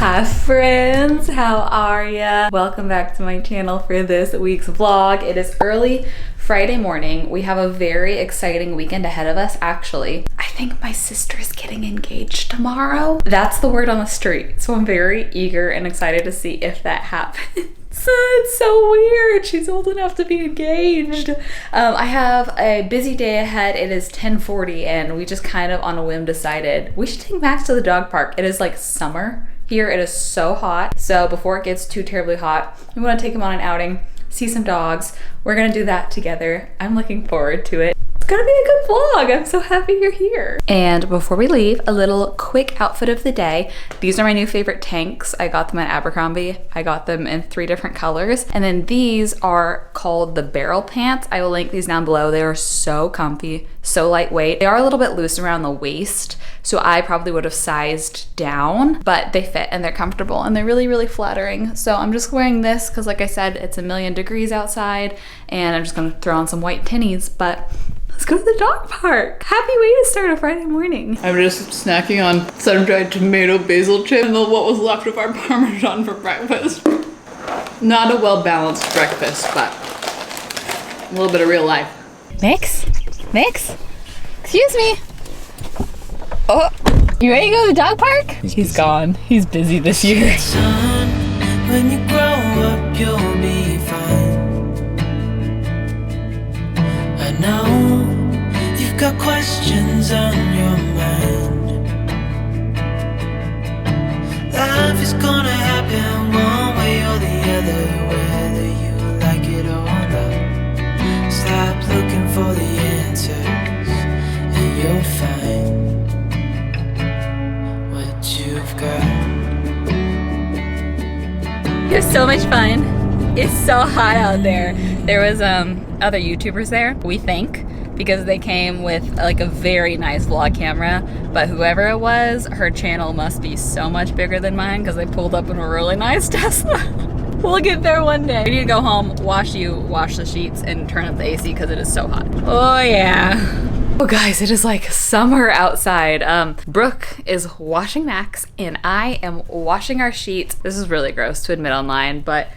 Hi friends, how are ya? Welcome back to my channel for this week's vlog. It is early Friday morning. We have a very exciting weekend ahead of us, actually. I think my sister is getting engaged tomorrow. That's the word on the street. So I'm very eager and excited to see if that happens. It's so weird. She's old enough to be engaged. I have a busy day ahead. It is 10:40 and we just kind of on a whim decided we should take Max to the dog park. It is like summer here. It is so hot. So before it gets too terribly hot, we want to take him on an outing, see some dogs. We're gonna do that together. I'm looking forward to it. It's gonna be a good vlog. I'm so happy you're here. And before we leave, a little quick outfit of the day. These are my new favorite tanks. I got them at Abercrombie. I got them in 3 different colors. And then these are called the barrel pants. I will link these down below. They are so comfy, so lightweight. They are a little bit loose around the waist, so I probably would have sized down, but they fit and they're comfortable and they're really, really flattering. So I'm just wearing this because like I said, it's a million degrees outside and I'm just gonna throw on some white tinnies, but let's go to the dog park. Happy way to start a Friday morning. I'm just snacking on sun-dried tomato basil chip and what was left of our Parmesan for breakfast. Not a well-balanced breakfast, but a little bit of real life. Mix? Mix? Excuse me. Oh, you ready to go to the dog park? He's gone. He's busy this year. Son, when you grow up, you'll be fine. I know you've got questions on your mind. Life is gonna happen one way or the other, whether you like it or not. Stop looking for the answers and you'll find you've got. It was so much fun. It's so hot out there. There was other YouTubers there, we think, because they came with like a very nice vlog camera, but whoever it was, her channel must be so much bigger than mine because they pulled up in a really nice Tesla. We'll get there one day. We need to go home, wash the sheets, and turn up the AC because it is so hot. Oh yeah. Oh guys, it is like summer outside. Brooke is washing Max and I am washing our sheets. This is really gross to admit online, but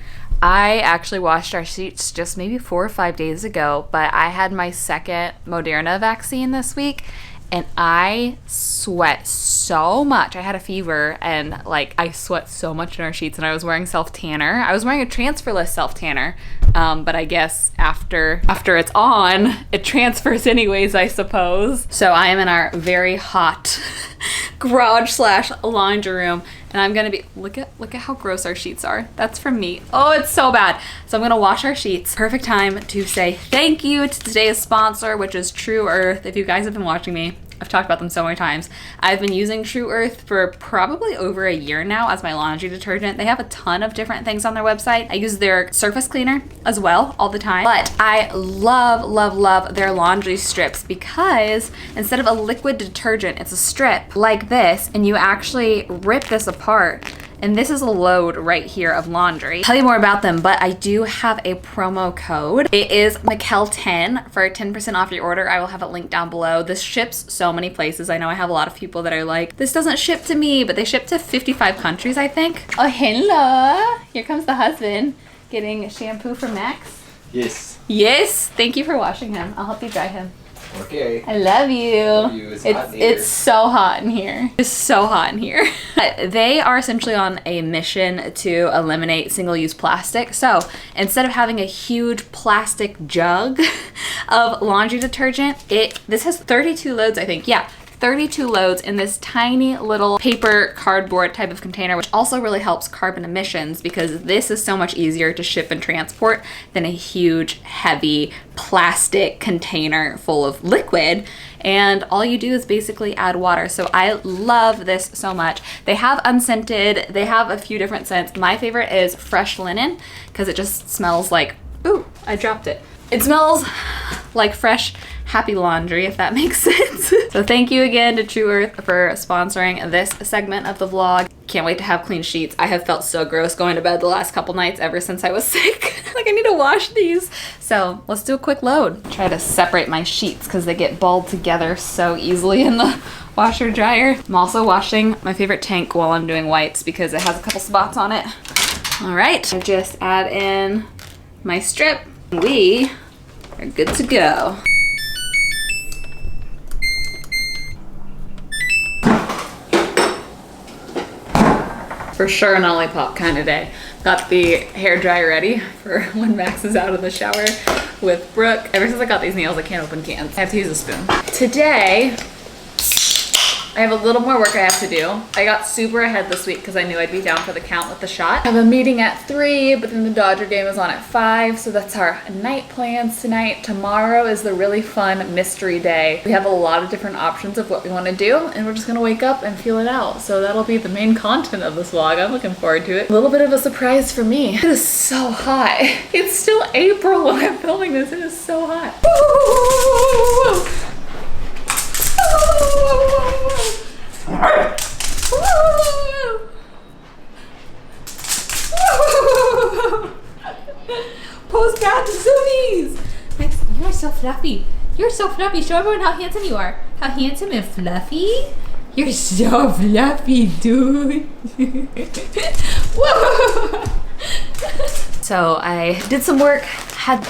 I actually washed our sheets just maybe 4 or 5 days ago, but I had my second Moderna vaccine this week and I sweat so much. I had a fever and like I sweat so much in our sheets and I was wearing self-tanner. I was wearing a transferless self-tanner, but I guess after it's on, it transfers anyways, I suppose. So I am in our very hot garage / laundry room and I'm gonna be, look at how gross our sheets are. That's from me. Oh, it's so bad. So I'm gonna wash our sheets. Perfect time to say thank you to today's sponsor, which is True Earth. If you guys have been watching me, I've talked about them so many times. I've been using True Earth for probably over a year now as my laundry detergent. They have a ton of different things on their website. I use their surface cleaner as well all the time, but I love their laundry strips because instead of a liquid detergent, it's a strip like this and you actually rip this apart. And this is a load right here of laundry. I'll tell you more about them, but I do have a promo code. It is Michelle10 for 10% off your order. I will have it linked down below. This ships so many places. I know I have a lot of people that are like, this doesn't ship to me, but they ship to 55 countries, I think. Oh, hello. Here comes the husband getting shampoo for Max. Yes. Yes. Thank you for washing him. I'll help you dry him. Okay. I love you. Love you. It's so hot in here. It's so hot in here. They are essentially on a mission to eliminate single-use plastic. So instead of having a huge plastic jug of laundry detergent, this has 32 loads, I think. Yeah. 32 loads in this tiny little paper cardboard type of container, which also really helps carbon emissions because this is so much easier to ship and transport than a huge, heavy plastic container full of liquid. And all you do is basically add water. So I love this so much. They have unscented, they have a few different scents. My favorite is fresh linen because it just smells like, ooh, I dropped it. It smells like fresh, happy laundry, if that makes sense. So thank you again to True Earth for sponsoring this segment of the vlog. Can't wait to have clean sheets. I have felt so gross going to bed the last couple nights ever since I was sick. Like I need to wash these. So let's do a quick load. Try to separate my sheets because they get balled together so easily in the washer dryer. I'm also washing my favorite tank while I'm doing whites because it has a couple spots on it. All right, I just add in my strip. We are good to go. For sure an Olipop kind of day. Got the hair dryer ready for when Max is out of the shower with Brooke. Ever since I got these nails, I can't open cans. I have to use a spoon. Today, I have a little more work I have to do. I got super ahead this week because I knew I'd be down for the count with the shot. I have a meeting at 3, but then the Dodger game is on at 5, so that's our night plans tonight. Tomorrow is the really fun mystery day. We have a lot of different options of what we want to do, and we're just gonna wake up and feel it out. So that'll be the main content of this vlog. I'm looking forward to it. A little bit of a surprise for me. It is so hot. It's still April when I'm filming this. It is so hot. Post bath zoomies! Max, you are so fluffy. You're so fluffy. Show everyone how handsome you are. How handsome and fluffy. You're so fluffy, dude. Whoa! So I did some work, had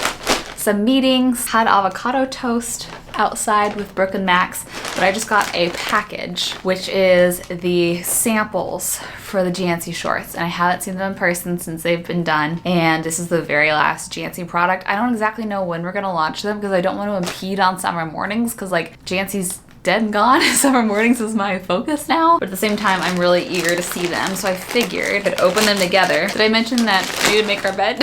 some meetings, had avocado toast outside with Brooke and Max, but I just got a package, which is the samples for the Janse shorts, and I haven't seen them in person since they've been done, and this is the very last Janse product. I don't exactly know when we're gonna launch them because I don't want to impede on summer mornings because like Janse's dead and gone. Summer mornings is my focus now, but at the same time I'm really eager to see them, so I figured I'd open them together. Did I mention that we would make our bed?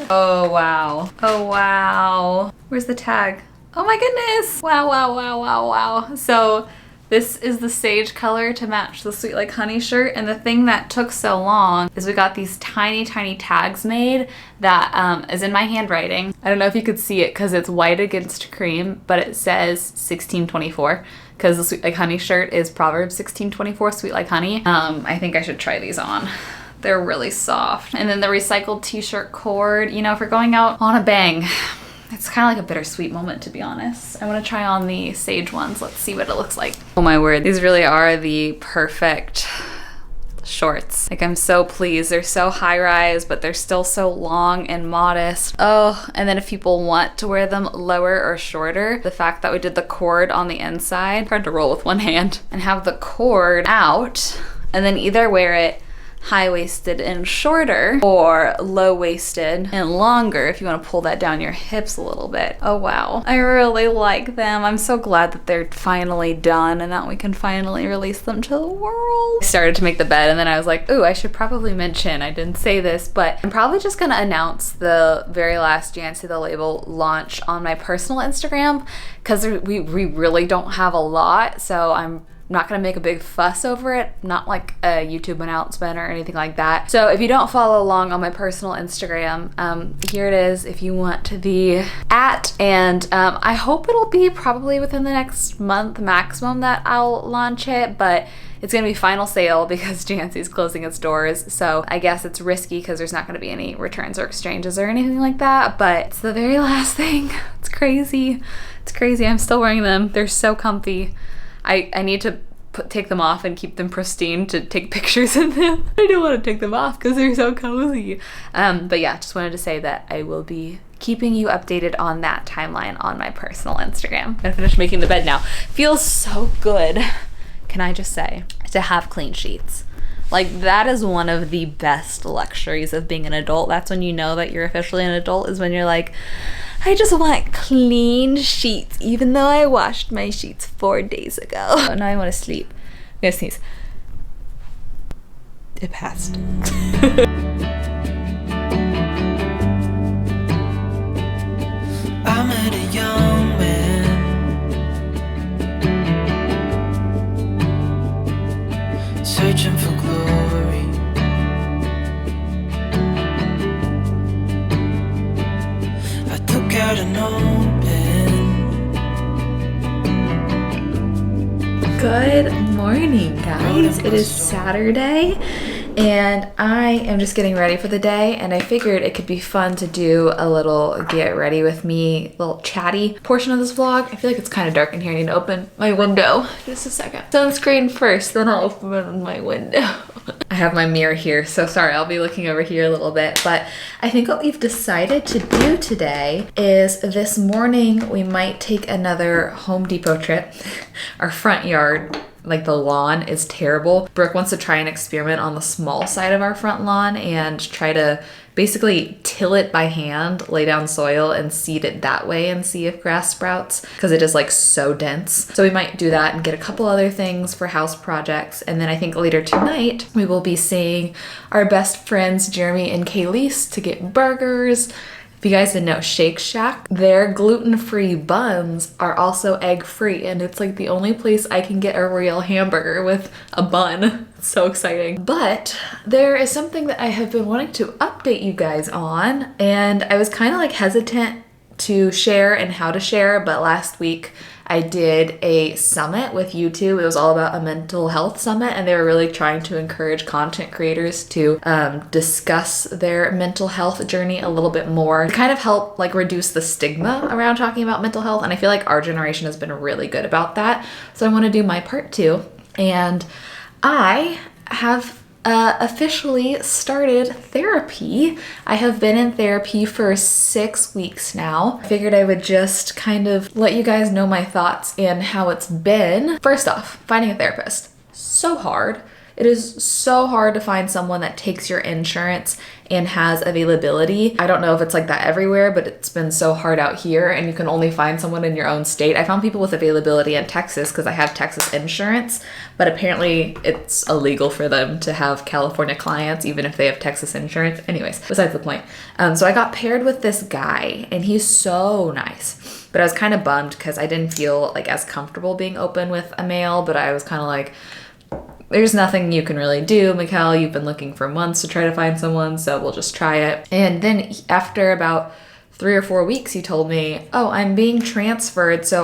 Oh wow. Oh wow. Where's the tag? Oh my goodness. Wow, wow, wow, wow, wow. So this is the sage color to match the Sweet Like Honey shirt, and the thing that took so long is we got these tiny, tiny tags made that is in my handwriting. I don't know if you could see it because it's white against cream, but it says 1624 because the Sweet Like Honey shirt is Proverbs 1624, Sweet Like Honey. I think I should try these on. They're really soft. And then the recycled t-shirt cord, you know, if we're going out on a bang, it's kind of like a bittersweet moment, to be honest. I want to try on the sage ones. Let's see what it looks like. Oh my word, these really are the perfect shorts. Like I'm so pleased. They're so high rise, but they're still so long and modest. Oh, and then if people want to wear them lower or shorter, the fact that we did the cord on the inside, hard to roll with one hand, and have the cord out, and then either wear it high-waisted and shorter or low-waisted and longer if you want to pull that down your hips a little bit. Oh wow, I really like them. I'm so glad that they're finally done and that we can finally release them to the world. I started to make the bed and then I was like, ooh, I should probably mention, I didn't say this, but I'm probably just gonna announce the very last Janse the Label launch on my personal Instagram because we really don't have a lot, so I'm not gonna make a big fuss over it, not like a YouTube announcement or anything like that. So if you don't follow along on my personal Instagram, here it is if you want to be at, and I hope it'll be probably within the next month maximum that I'll launch it, but it's gonna be final sale because Janse's closing its doors, so I guess it's risky because there's not gonna be any returns or exchanges or anything like that, but it's the very last thing. It's crazy. It's crazy. I'm still wearing them. They're so comfy. I need to take them off and keep them pristine to take pictures in them. I don't want to take them off because they're so cozy. But yeah, just wanted to say that I will be keeping you updated on that timeline on my personal Instagram. I'm gonna finish making the bed now. Feels so good, can I just say, to have clean sheets. Like that is one of the best luxuries of being an adult. That's when you know that you're officially an adult, is when you're like, I just want clean sheets, even though I washed my sheets 4 days ago. Oh, now I want to sleep. I'm gonna sneeze. It passed. I met a young man, searching for glory. I took out an old pen, Good morning, guys. It is Saturday and I am just getting ready for the day, and I figured it could be fun to do a little get ready with me, little chatty portion of this vlog. I feel like it's kind of dark in here. I need to open my window. Just a second. Sunscreen first, then I'll open my window. I have my mirror here, so sorry, I'll be looking over here a little bit, but I think what we've decided to do today is this morning we might take another Home Depot trip. Our front yard, like the lawn, is terrible. Brooke wants to try an experiment on the small side of our front lawn and try to basically till it by hand, lay down soil and seed it that way and see if grass sprouts, because it is like so dense. So we might do that and get a couple other things for house projects. And then I think later tonight we will be seeing our best friends Jeremy and Kayleese to get burgers. If you guys didn't know, Shake Shack, their gluten-free buns are also egg-free, and it's like the only place I can get a real hamburger with a bun. It's so exciting. But there is something that I have been wanting to update you guys on, and I was kind of like hesitant to share and how to share, but last week I did a summit with YouTube. It was all about a mental health summit, and they were really trying to encourage content creators to discuss their mental health journey a little bit more, kind of help like reduce the stigma around talking about mental health. And I feel like our generation has been really good about that. So I want to do my part too. And I have officially started therapy. I have been in therapy for 6 weeks now. I figured I would just kind of let you guys know my thoughts and how it's been. First off, finding a therapist. So hard. It is so hard to find someone that takes your insurance and has availability. I don't know if it's like that everywhere, but it's been so hard out here, and you can only find someone in your own state. I found people with availability in Texas because I have Texas insurance, but apparently it's illegal for them to have California clients even if they have Texas insurance. Anyways, besides the point. So I got paired with this guy, and he's so nice. But I was kind of bummed because I didn't feel like as comfortable being open with a male, but I was kind of like, there's nothing you can really do, Mikel. You've been looking for months to try to find someone, so we'll just try it. And then after about 3 or 4 weeks, he told me, oh, I'm being transferred, so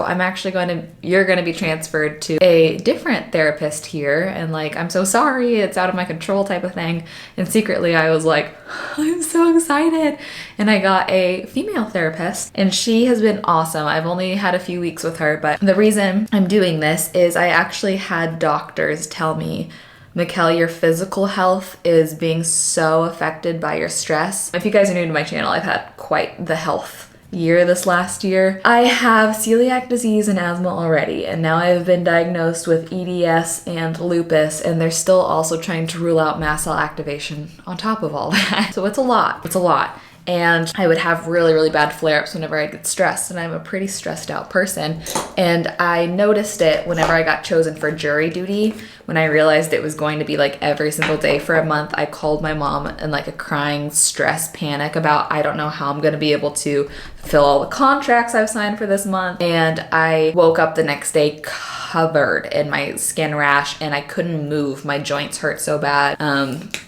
you're going to be transferred to a different therapist here, and like, I'm so sorry, it's out of my control type of thing. And secretly I was like, I'm so excited. And I got a female therapist, and she has been awesome. I've only had a few weeks with her, but the reason I'm doing this is I actually had doctors tell me, Mikel, your physical health is being so affected by your stress. If you guys are new to my channel, I've had quite the health year this last year. I have celiac disease and asthma already, and now I've been diagnosed with EDS and lupus, and they're still also trying to rule out mast cell activation on top of all that. So it's a lot. It's a lot. And I would have really, really bad flare-ups whenever I get stressed, and I'm a pretty stressed out person. And I noticed it whenever I got chosen for jury duty. When I realized it was going to be like every single day for a month, I called my mom in like a crying stress panic about, I don't know how I'm going to be able to fulfill all the contracts I've signed for this month. And I woke up the next day covered in my skin rash, and I couldn't move. My joints hurt so bad.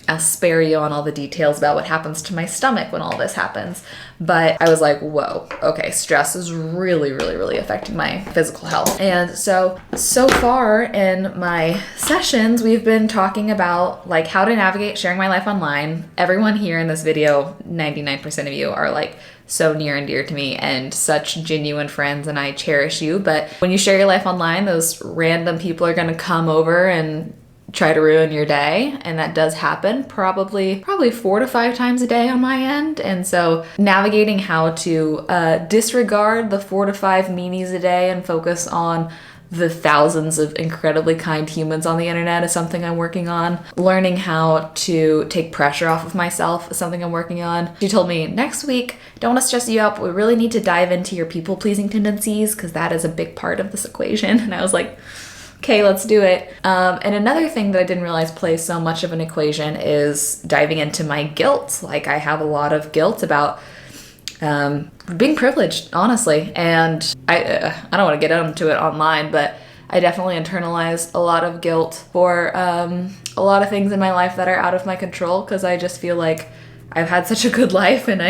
I'll spare you on all the details about what happens to my stomach when all this happens. But I was like, whoa, okay, stress is really, really, really affecting my physical health. And so far in my sessions, we've been talking about like how to navigate sharing my life online. Everyone here in this video, 99% of you are like so near and dear to me and such genuine friends, and I cherish you. But when you share your life online, those random people are going to come over and try to ruin your day, and that does happen probably 4 to 5 times a day on my end. And so navigating how to disregard the 4 to 5 meanies a day and focus on the thousands of incredibly kind humans on the internet is something I'm working on. Learning how to take pressure off of myself is something I'm working on. She told me, next week, don't want to stress you out, but we really need to dive into your people-pleasing tendencies because that is a big part of this equation. And I was like, okay, let's do it. And another thing that I didn't realize plays so much of an equation is diving into my guilt. Like, I have a lot of guilt about being privileged, honestly. And I don't want to get into it online, but I definitely internalize a lot of guilt for a lot of things in my life that are out of my control, because I just feel like I've had such a good life, and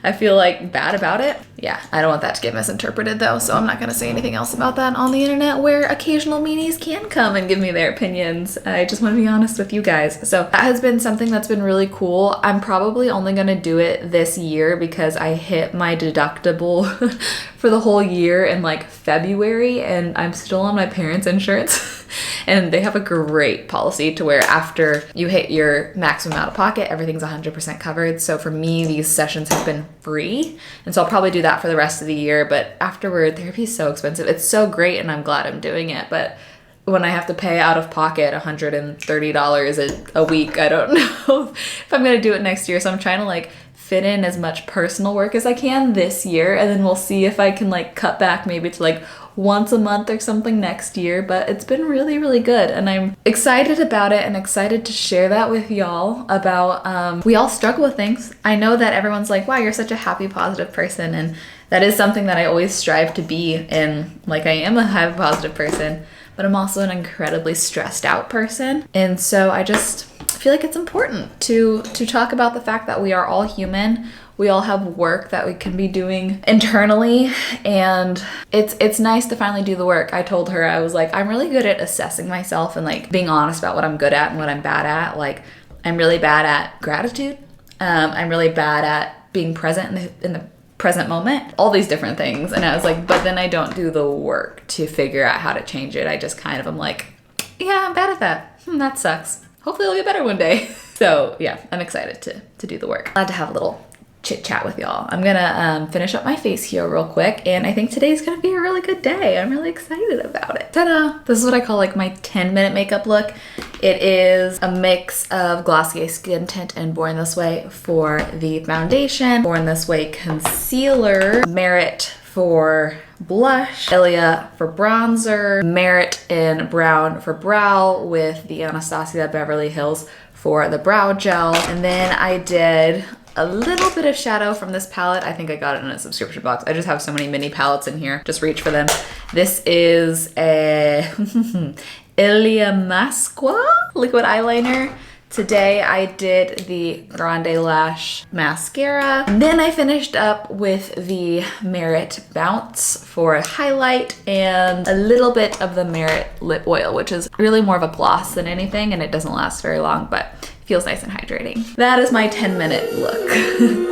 I feel like bad about it. Yeah, I don't want that to get misinterpreted though, so I'm not gonna say anything else about that on the internet where occasional meanies can come and give me their opinions. I just want to be honest with you guys. So that has been something that's been really cool. I'm probably only gonna do it this year because I hit my deductible for the whole year in like February, and I'm still on my parents' insurance. And they have a great policy to where after you hit your maximum out of pocket, everything's 100% covered. So for me, these sessions have been free. And so I'll probably do that for the rest of the year. But afterward, therapy is so expensive. It's so great and I'm glad I'm doing it. But when I have to pay out of pocket $130 a week, I don't know if I'm going to do it next year. So I'm trying to like fit in as much personal work as I can this year. And then we'll see if I can like cut back maybe to like once a month or something next year. But it's been really, really good. And I'm excited about it and excited to share that with y'all about, we all struggle with things. I know that everyone's like, wow, you're such a happy, positive person. And that is something that I always strive to be. And like I am a happy, positive person, but I'm also an incredibly stressed out person. And so I just feel like it's important to talk about the fact that we are all human. We all have work that we can be doing internally, and it's nice to finally do the work. I told her, I was like, I'm really good at assessing myself and like being honest about what I'm good at and what I'm bad at. Like I'm really bad at gratitude. I'm really bad at being present in the present moment, all these different things. And I was like, but then I don't do the work to figure out how to change it. I just kind of am like, yeah, I'm bad at that. That sucks. Hopefully it'll get better one day. So yeah, I'm excited to do the work. Glad to have a little chit chat with y'all. I'm gonna finish up my face here real quick, and I think today's gonna be a really good day. I'm really excited about it. Ta-da! This is what I call like my 10-minute makeup look. It is a mix of Glossier Skin Tint and Born This Way for the foundation, Born This Way concealer, Merit for blush, Ilia for bronzer, Merit in brown for brow with the Anastasia Beverly Hills for the brow gel. And then I did a little bit of shadow from this palette. I think I got it in a subscription box. I just have so many mini palettes in here. Just reach for them. This is a Ilia Masqua liquid eyeliner. Today I did the Grande Lash mascara. And then I finished up with the Merit Bounce for a highlight and a little bit of the Merit lip oil, which is really more of a gloss than anything, and it doesn't last very long, but feels nice and hydrating. That is my 10-minute look.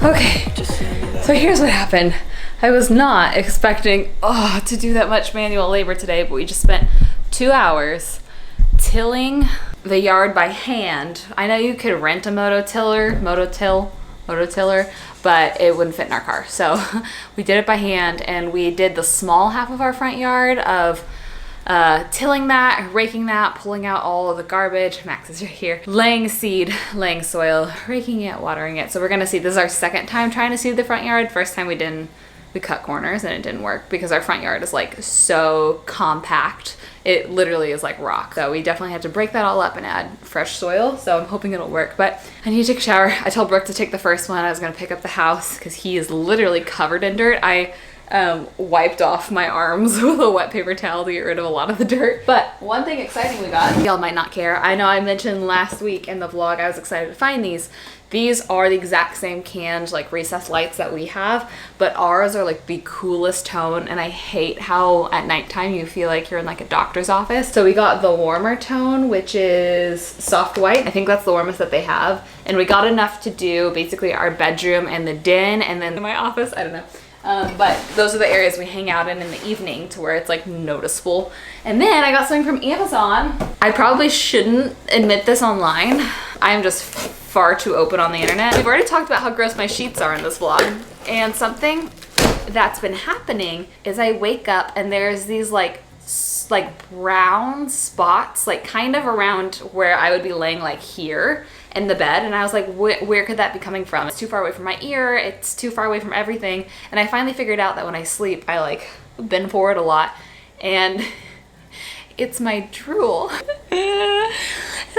Okay, so here's what happened. I was not expecting to do that much manual labor today, but we just spent 2 hours tilling the yard by hand. I know you could rent a mototiller, but it wouldn't fit in our car. So we did it by hand, and we did the small half of our front yard of tilling that, raking that, pulling out all of the garbage. Max is right here. Laying seed, laying soil, raking it, watering it. So we're gonna see, this is our second time trying to seed the front yard. First time we cut corners and it didn't work because our front yard is like so compact. It literally is like rock. So we definitely had to break that all up and add fresh soil. So I'm hoping it'll work, but I need to take a shower. I told Brook to take the first one. I was gonna pick up the house because he is literally covered in dirt. I wiped off my arms with a wet paper towel to get rid of a lot of the dirt. But one thing exciting we got, y'all might not care. I know I mentioned last week in the vlog I was excited to find these. These are the exact same canned like recessed lights that we have, but ours are like the coolest tone, and I hate how at nighttime you feel like you're in like a doctor's office. So we got the warmer tone, which is soft white. I think that's the warmest that they have. And we got enough to do basically our bedroom and the den and then my office, I don't know. But those are the areas we hang out in the evening to where it's like noticeable. And then I got something from Amazon. I probably shouldn't admit this online. I'm just far too open on the internet. We've already talked about how gross my sheets are in this vlog. And something that's been happening is I wake up and there's these like brown spots, like kind of around where I would be laying like here in the bed, and I was like, where could that be coming from? It's too far away from my ear, it's too far away from everything. And I finally figured out that when I sleep I like bend forward a lot, and it's my drool. And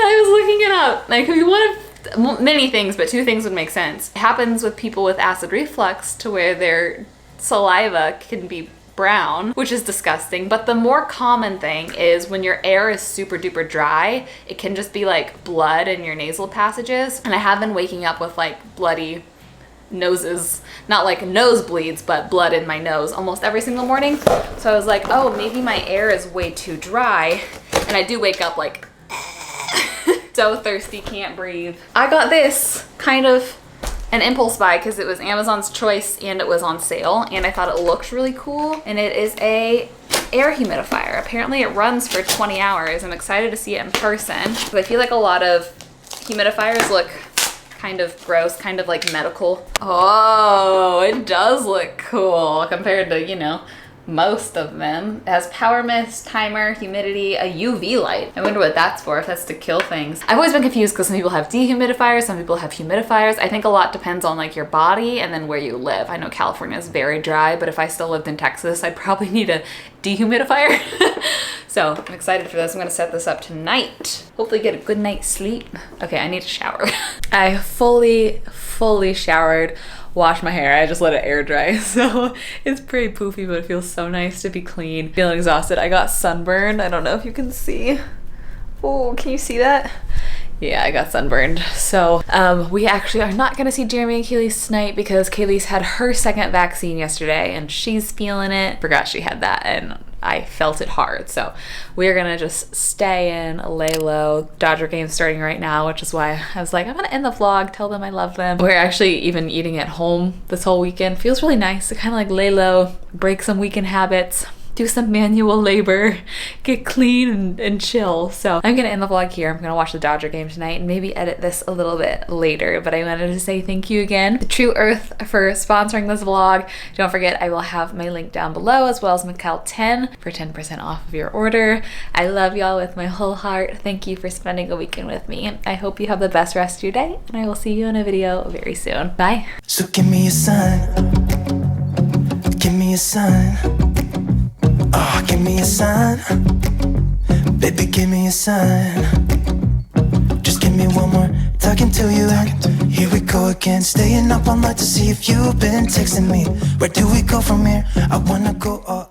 I was looking it up. Like, if you want to, many things, but two things would make sense. It happens with people with acid reflux to where their saliva can be brown, which is disgusting. But the more common thing is when your air is super duper dry, it can just be like blood in your nasal passages. And I have been waking up with like bloody noses, not like nosebleeds, but blood in my nose almost every single morning. So I was like, oh, maybe my air is way too dry. And I do wake up like so thirsty, can't breathe. I got this kind of an impulse buy because it was Amazon's choice and it was on sale, and I thought it looked really cool. And it is a air humidifier. Apparently it runs for 20 hours. I'm excited to see it in person because I feel like a lot of humidifiers look kind of gross, kind of like medical. Oh, it does look cool compared to, you know, most of them. It has power mist, timer, humidity, a UV light. I wonder what that's for, if that's to kill things. I've always been confused because some people have dehumidifiers, some people have humidifiers. I think a lot depends on like your body and then where you live. I know California is very dry, but if I still lived in Texas, I'd probably need a dehumidifier. So I'm excited for this. I'm gonna set this up tonight. Hopefully get a good night's sleep. Okay, I need to shower. I fully showered, wash my hair. I just let it air dry, so it's pretty poofy, but it feels so nice to be clean. Feeling exhausted. I got sunburned. I don't know if you can see. Oh, can you see that? Yeah, I got sunburned. So we actually are not gonna see Jeremy and Kaylee's tonight because Kaylee's had her second vaccine yesterday and she's feeling it. Forgot she had that and I felt it hard. So we're gonna just stay in, lay low. Dodger game's starting right now, which is why I was like, I'm gonna end the vlog, tell them I love them. We're actually even eating at home this whole weekend. Feels really nice to kind of like lay low, break some weekend habits, do some manual labor, get clean and chill. So I'm gonna end the vlog here. I'm gonna watch the Dodger game tonight and maybe edit this a little bit later, but I wanted to say thank you again to True Earth for sponsoring this vlog. Don't forget, I will have my link down below as well as Mikel 10 for 10% off of your order. I love y'all with my whole heart. Thank you for spending a weekend with me. I hope you have the best rest of your day and I will see you in a video very soon. Bye. So give me a sign. Give me a sign. Oh, give me a sign. Baby, give me a sign. Just give me one more talking to you. Here we go again, staying up all night to see if you've been texting me. Where do we go from here? I wanna go all